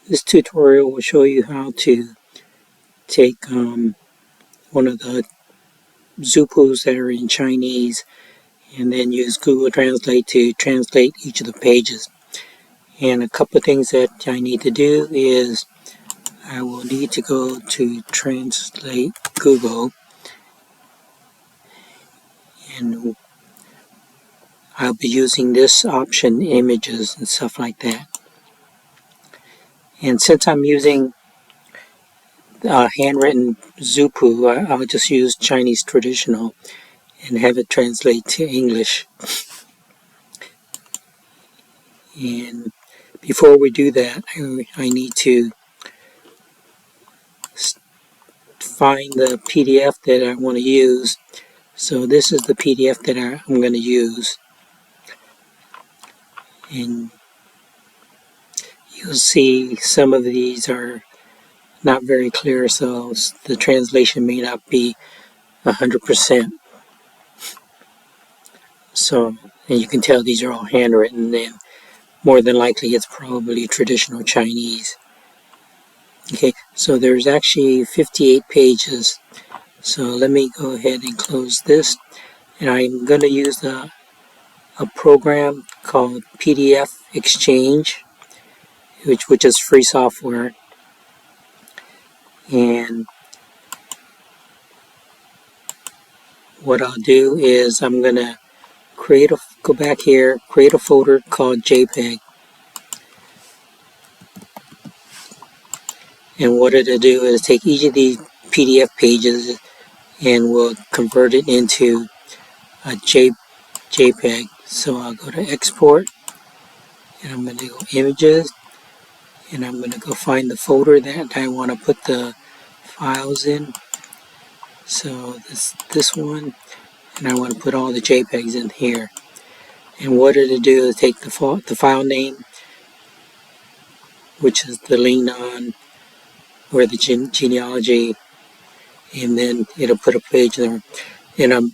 This tutorial will show you how to take one of the zupus that are in Chinese and then use Google Translate to translate each of the pages. And a couple of things that I need to do is I will need to go to Translate Google, and I'll be using this option, images and stuff like that. And since I'm using handwritten zupu, I'll just use Chinese traditional and have it translate to English. And before we do that, I need to find the PDF that I want to use. So this is the PDF that I'm going to use. And you'll see some of these are not very clear, so the translation may not be 100%. So, and you can tell these are all handwritten, and more than likely it's probably traditional Chinese. Okay, so there's actually 58 pages. So let me go ahead and close this. And I'm going to use a program called PDF Exchange, which is free software. And what I'll do is I'm going to go back here, create a folder called JPEG. And what it'll do is take each of these PDF pages and we'll convert it into a JPEG. So I'll go to export, and I'm going to go images, and I'm going to go find the folder that I want to put the files in. So this one, and I want to put all the JPEGs in here. And what it'll do is take the file name, which is the lean on, or the genealogy, and then it'll put a page there. And I'm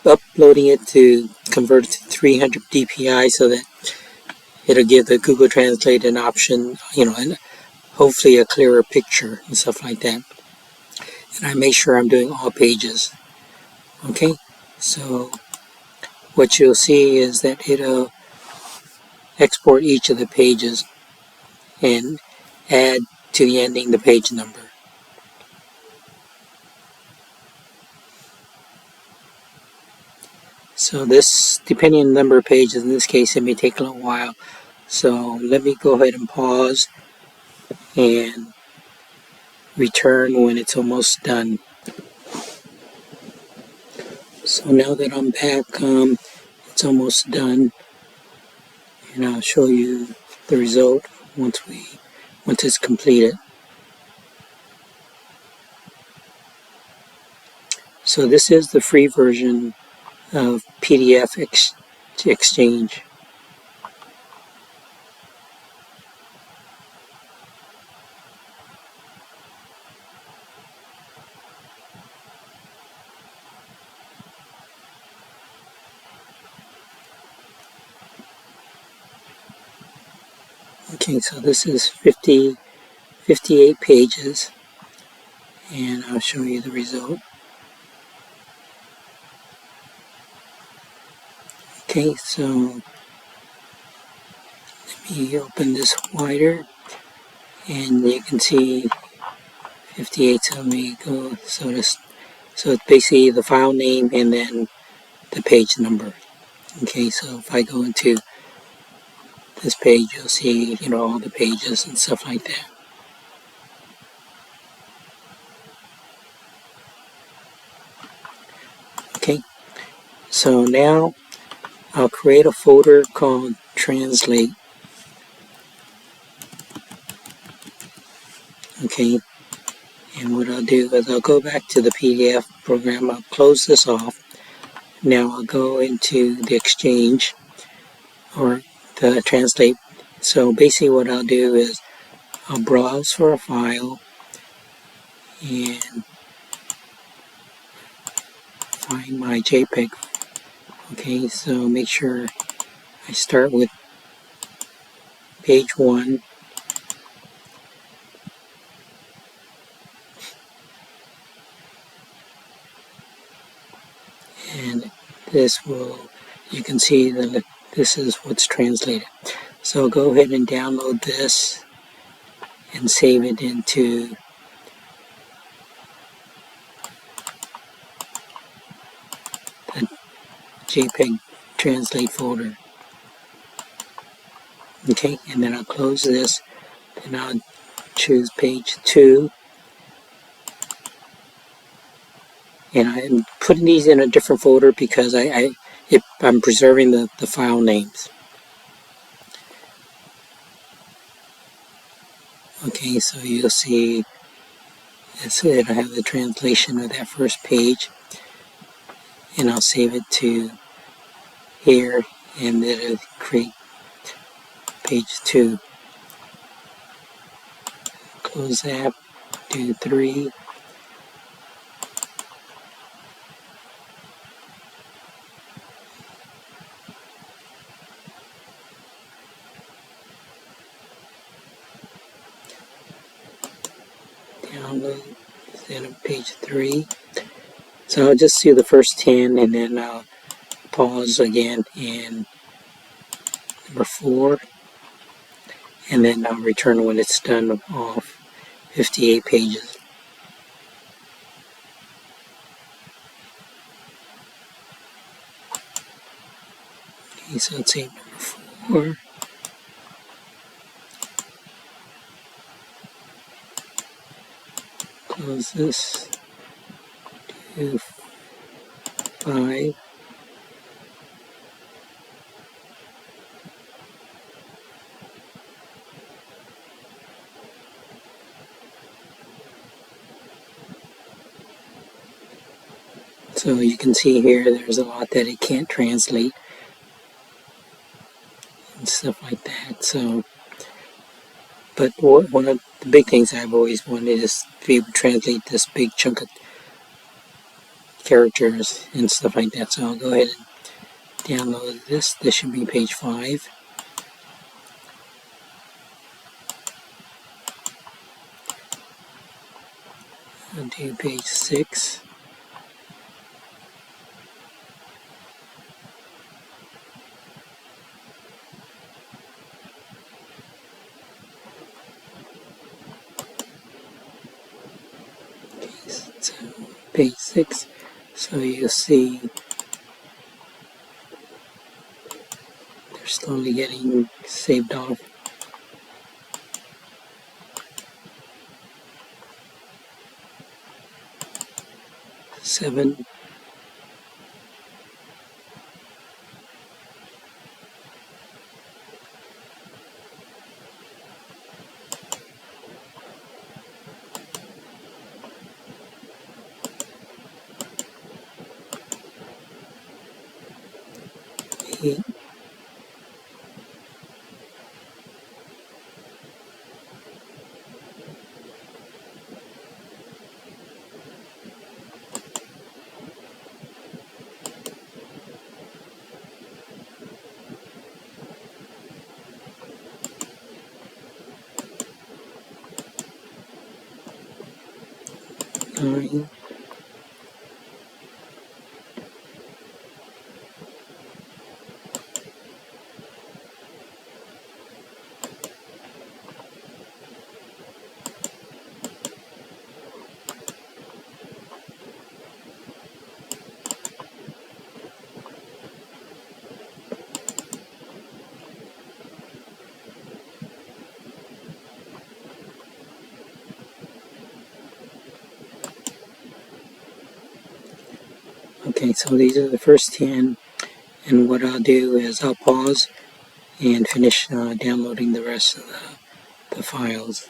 uploading it to convert it to 300 dpi so that it'll give the Google Translate an option, and hopefully a clearer picture and stuff like that. And I make sure I'm doing all pages. Okay, so what you'll see is that it'll export each of the pages and add to the ending the page number. So this, depending on the number of pages, in this case it may take a little while. So let me go ahead and pause and return when it's almost done. So now that I'm back, it's almost done, and I'll show you the result once it's completed. So this is the free version of PDF Exchange. Okay, so this is 58 pages, and I'll show you the result. Okay, so let me open this wider, and you can see 58. So let me go. So it's basically the file name and then the page number. Okay, so if I go into this page, you'll see, all the pages and stuff like that. Okay, so now I'll create a folder called Translate. Okay, and what I'll do is I'll go back to the PDF program. I'll close this off. Now I'll go into the Exchange or the Translate. So basically what I'll do is I'll browse for a file and find my JPEG. Okay, so make sure I start with page 1, this will, you can see that this is what's translated. So go ahead and download this and save it into the JPEG translate folder. Okay, and then I'll close this, and I'll choose page 2. And I'm putting these in a different folder because I'm preserving the file names. Okay, so you'll see it'll have the translation of that first page, and I'll save it to here, and then it'll create page 2. Close that, do 3. Download, then page 3. So I'll just do the first 10, and then I'll pause again in number 4, and then I'll return when it's done off 58 pages. Okay, so let's say number 4. Close this, do 5. So you can see here there's a lot that it can't translate and stuff like that. So, but one of the big things I've always wanted is to be able to translate this big chunk of characters and stuff like that. So I'll go ahead and download this. This should be page 5. I'll do page 6. So page 6. So you'll see they're slowly getting saved off. 7. 8. 9. Okay, so these are the first 10, and what I'll do is I'll pause and finish downloading the rest of the files.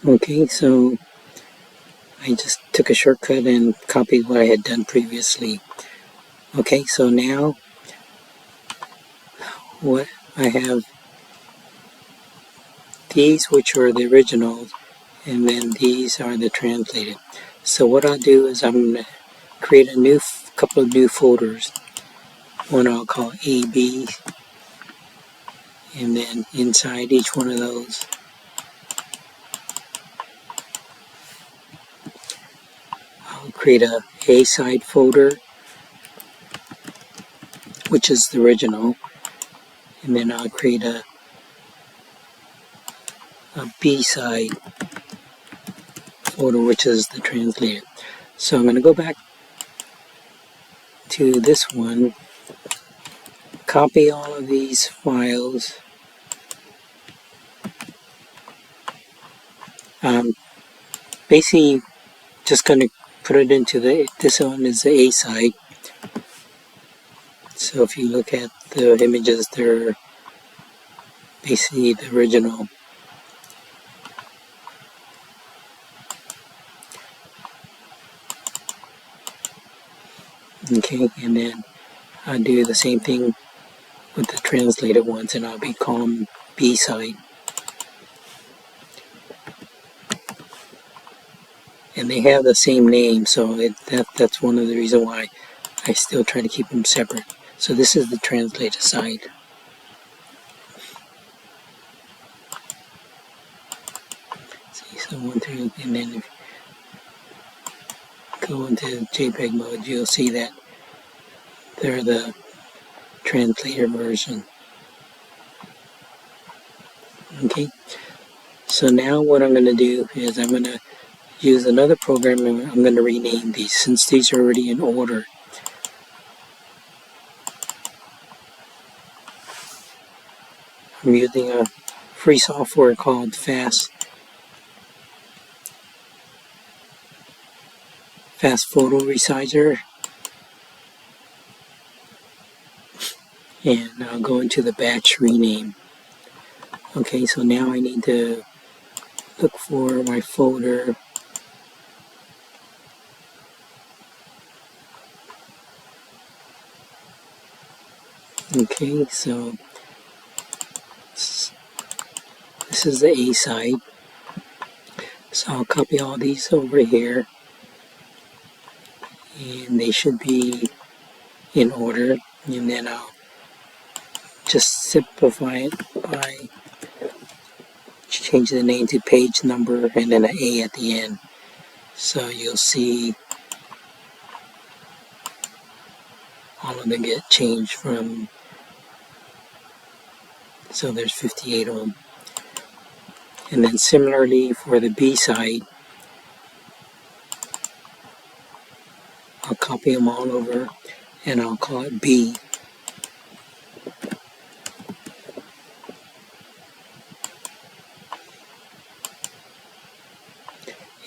Okay, so I just took a shortcut and copied what I had done previously. Okay, so now what I have these, which are the originals, and then these are the translated. So what I'll do is I'm going to create a new couple of new folders. One I'll call AB, and then inside each one of those I'll create a A side folder, which is the original, and then I'll create a B side folder, which is the translated. So I'm going to go back to this one, copy all of these files. Basically just going to put it into this one is the A side. So if you look at the images, they're basically the original. Okay, and then I'll do the same thing with the translated ones, and I'll be calling B side. And they have the same name, so that's one of the reasons why I still try to keep them separate. So this is the translated side. See, so 1 through, and then if you go into JPEG mode, you'll see that they're the translated version. Okay, so now what I'm going to do is I'm going to use another program, and I'm going to rename these since these are already in order. I'm using a free software called Fast Photo Resizer, and I'll go into the batch rename. Okay, so now I need to look for my folder. Okay, so this is the A side. So I'll copy all these over here, and they should be in order, and then I'll just simplify it by changing the name to page number and then an A at the end. So you'll see all of them get changed from, so there's 58 of them. And then similarly for the B side, I'll copy them all over and I'll call it B.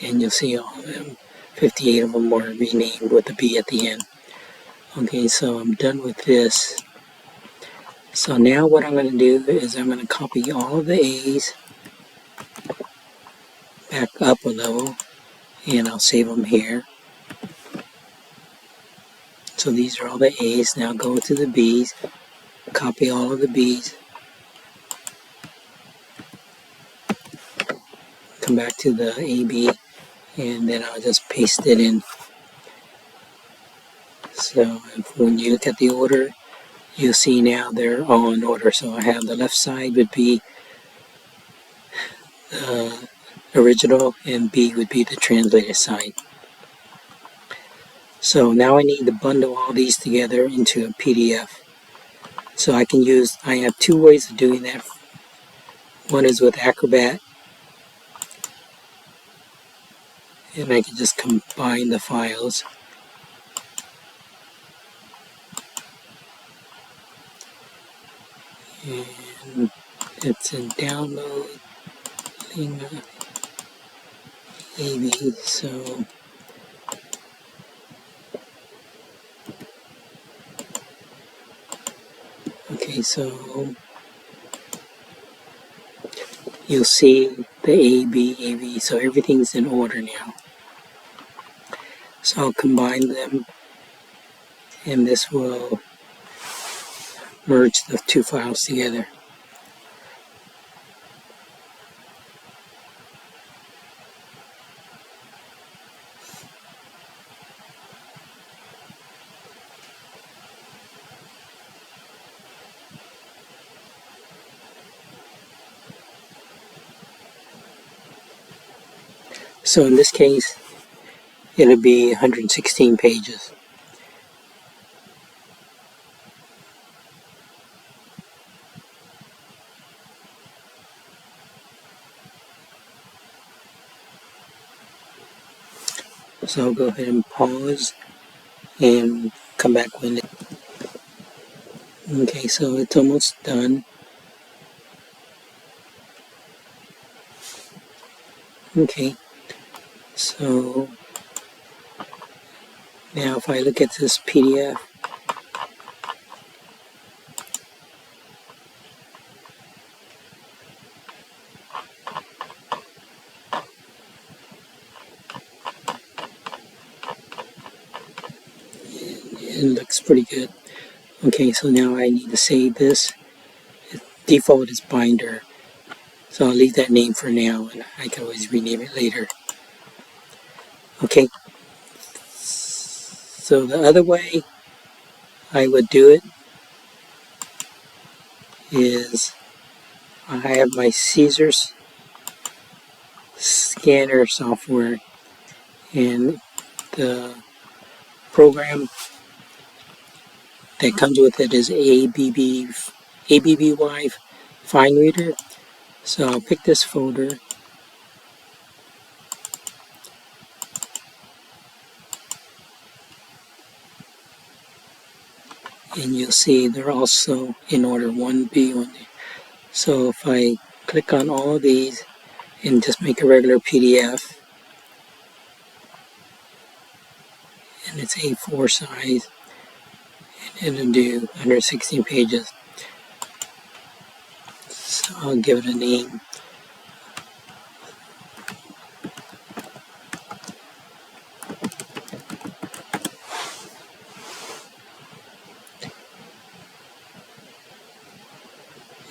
And you'll see all of them, 58 of them were renamed with the B at the end. Okay, so I'm done with this. So now what I'm going to do is I'm going to copy all of the A's back up a level, and I'll save them here. So these are all the A's. Now go to the B's, copy all of the B's, come back to the AB, and then I'll just paste it in. So when you look at the order, you'll see now they're all in order. So I have the left side would be original, and B would be the translated side. So now I need to bundle all these together into a PDF. So I have two ways of doing that. One is with Acrobat, and I can just combine the files. And it's in download, AB, so okay, so you'll see the A, B, A, B, so everything's in order now. So I'll combine them, and this will merge the two files together. So in this case, it'll be 116 pages. So I'll go ahead and pause and come back when it. Okay, so it's almost done. Okay, so now if I look at this PDF, it looks pretty good. Okay, so now I need to save this. Default is binder, so I'll leave that name for now, and I can always rename it later. Okay, so the other way I would do it is I have my Caesars scanner software, and the program that comes with it is ABBY Fine Reader. So I'll pick this folder, and you'll see they're also in order 1B, 1B. So if I click on all of these and just make a regular PDF, and it's A4 size, and it'll do 116 pages. So I'll give it a name.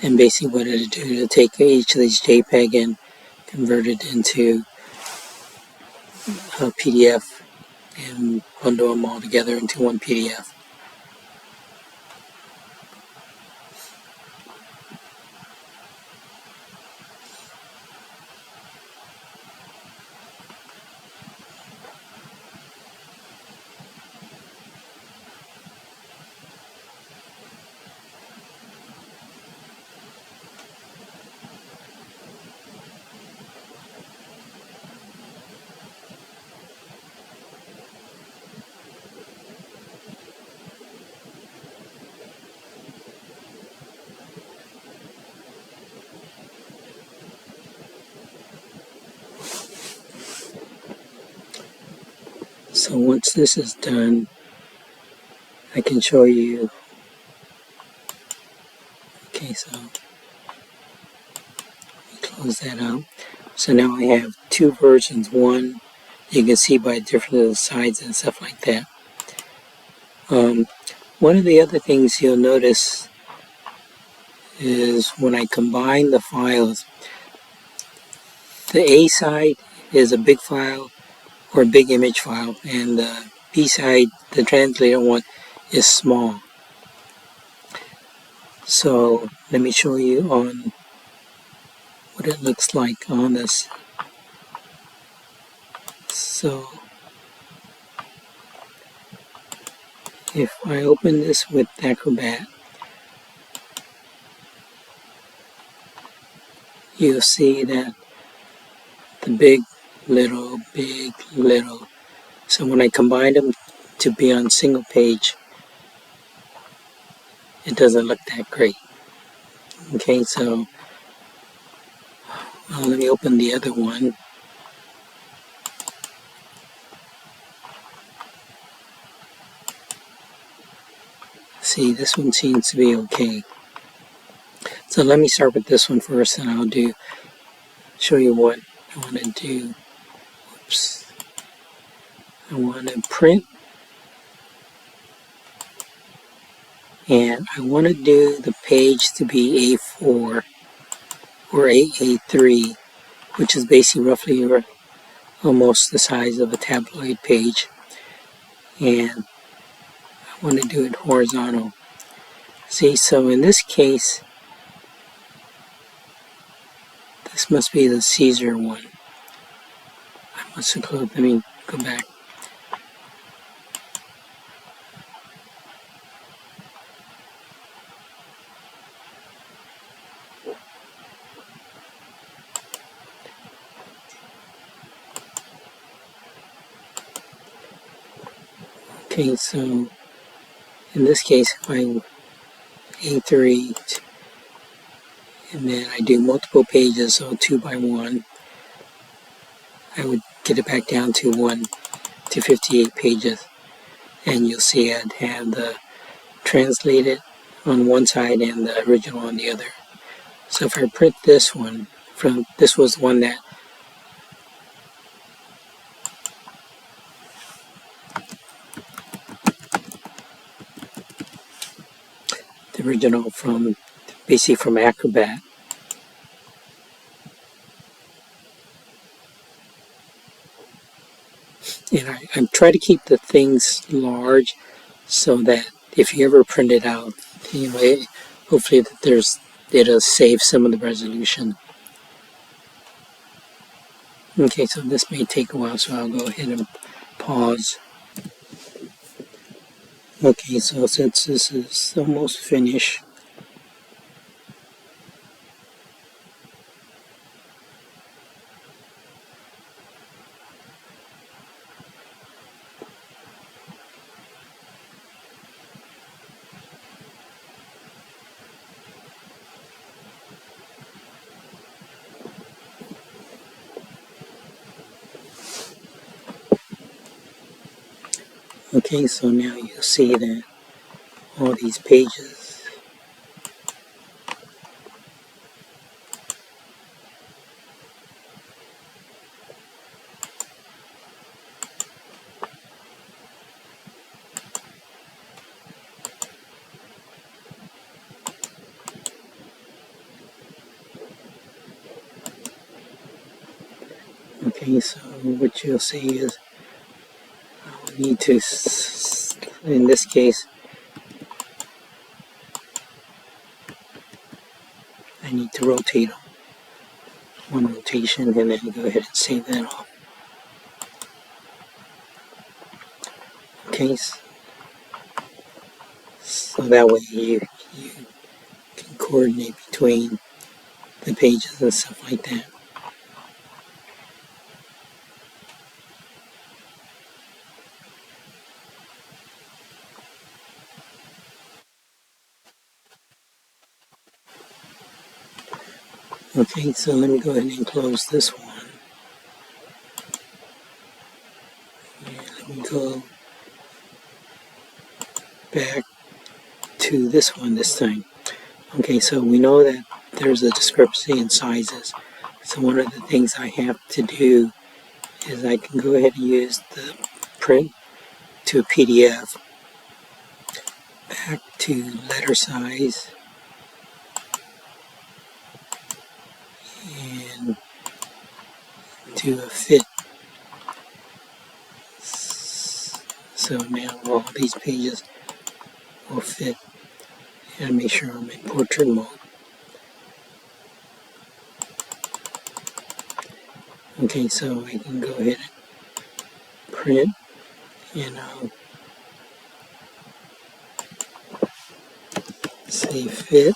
And basically what it'll do, it'll take each of these JPEG and convert it into a PDF and bundle them all together into one PDF. So once this is done, I can show you. Okay, so close that out. So now I have two versions. One you can see by different sides and stuff like that. One of the other things you'll notice is when I combine the files, the A side is a big file or a big image file, and the B side, the translator one, is small. So let me show you on what it looks like on this. So if I open this with Acrobat, you'll see that the big, little, big, little. So when I combine them to be on single page, it doesn't look that great. Okay, so let me open the other one. See, this one seems to be okay. So let me start with this one first, and I'll do show you what I want to do. Oops. I want to print, and I want to do the page to be A4 or A3, which is basically roughly almost the size of a tabloid page. And I want to do it horizontal. See, so in this case, this must be the Caesar one. I must have closed. Let me go back. Okay, so in this case, if I A3, and then I do multiple pages, so 2 by 1, I would get it back down to 1 to 58 pages. And you'll see I'd have the translated on one side and the original on the other. So if I print this one, this was the one that the original from basically from Acrobat. And I try to keep the things large so that if you ever print it out, hopefully it'll save some of the resolution. Okay, so this may take a while, so I'll go ahead and pause. Okay, so since this is almost finished, okay, so now you'll see that all these pages, okay, so what you'll see is I'll need to, in this case, I need to rotate them. One rotation, and then go ahead and save that off. Okay, so that way you can coordinate between the pages and stuff like that. Okay, so let me go ahead and close this one. And let me go back to this one this time. Okay, so we know that there's a discrepancy in sizes. So one of the things I have to do is I can go ahead and use the print to a PDF, back to letter size, and to a fit. So now all these pages will fit, and make sure I'm in portrait mode. Okay, so I can go ahead and print, and I'll say fit.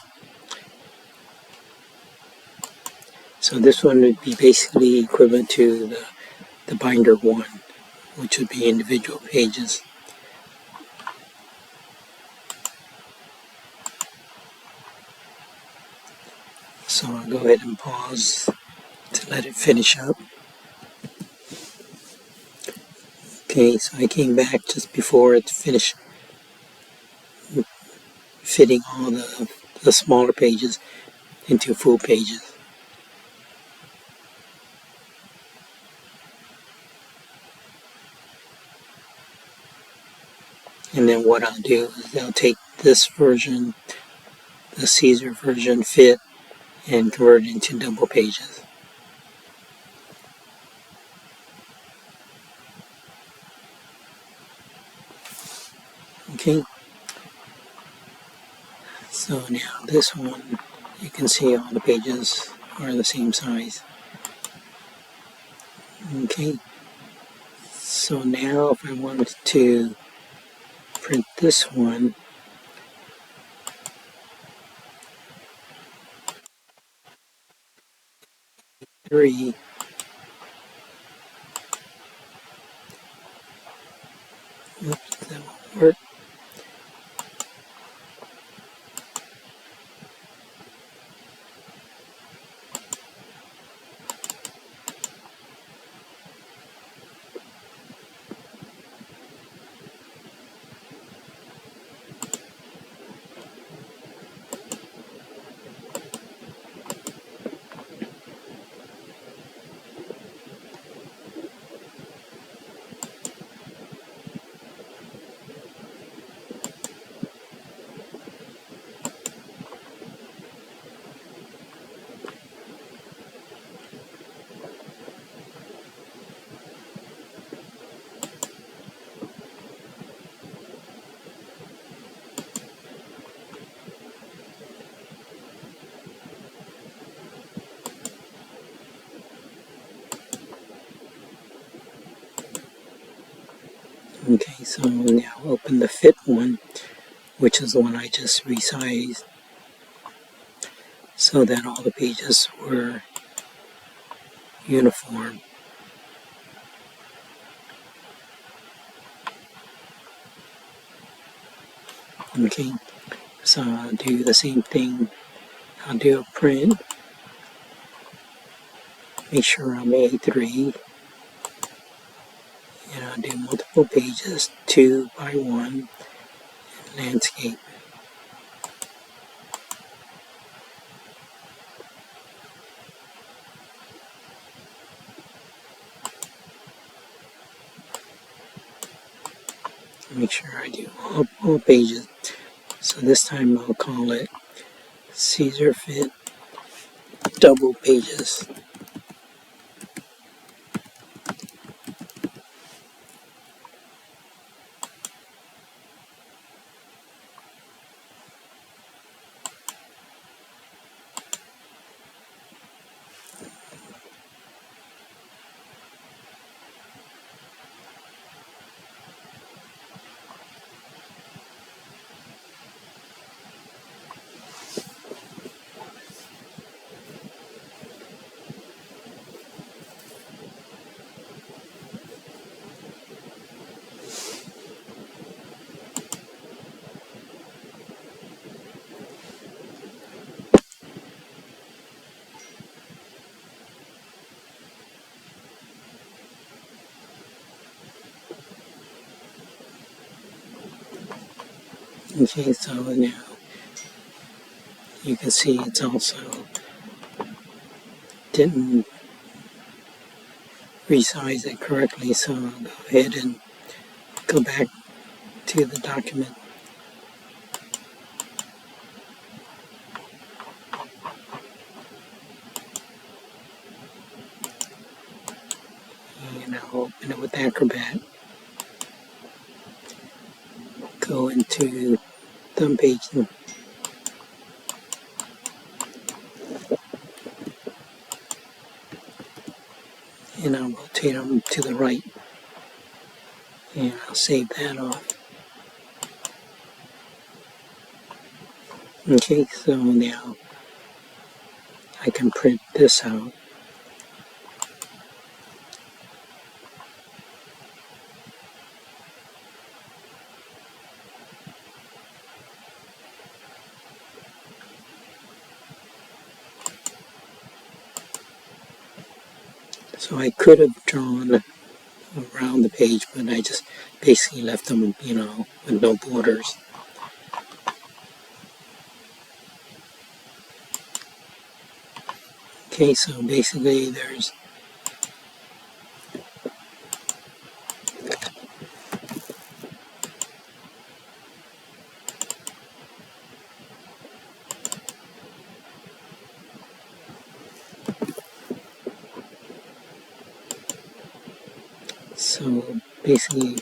So this one would be basically equivalent to the binder one, which would be individual pages. So I'll go ahead and pause to let it finish up. Okay, so I came back just before it finished fitting all the smaller pages into full pages. And then what I'll do is I'll take this version, the Caesar version fit, and convert it into double pages. Okay, so now this one, you can see all the pages are the same size. Okay, so now if I wanted to print this one, three, oops, that won't work. Okay, so now open the fit one, which is the one I just resized so that all the pages were uniform. Okay, so I'll do the same thing. I'll do a print, make sure I'm A3, and I'll do multiple pages, 2 by 1, landscape. Make sure I do all pages. So this time I'll call it Caesar Fit Double Pages. Okay, so now you can see it's also didn't resize it correctly, so I'll go ahead and go back to the document. And I'll open it with Acrobat. Go into thumb page and I'll rotate them to the right. And I'll save that off. Okay, so now I can print this out. So I could have drawn around the page, but I just basically left them, with no borders. Okay, so basically there's basically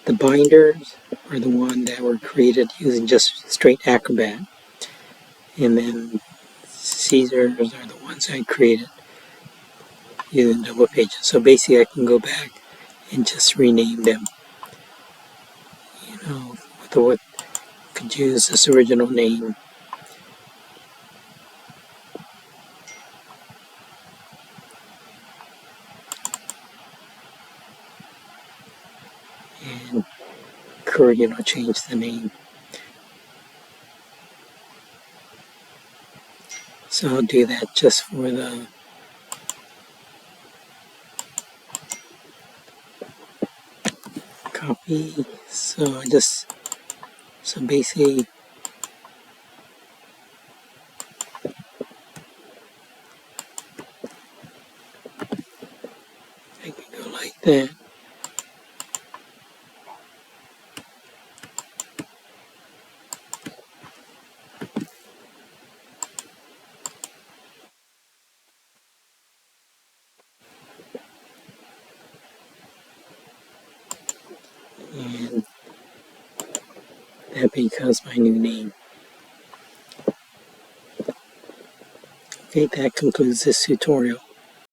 the binders are the one that were created using just straight Acrobat, and then Caesars are the ones I created using double pages. So basically I can go back and just rename them. With could use this original name. And change the name. So I'll do that just for the copy. So basically I can go like that. And that becomes my new name. Okay, that concludes this tutorial.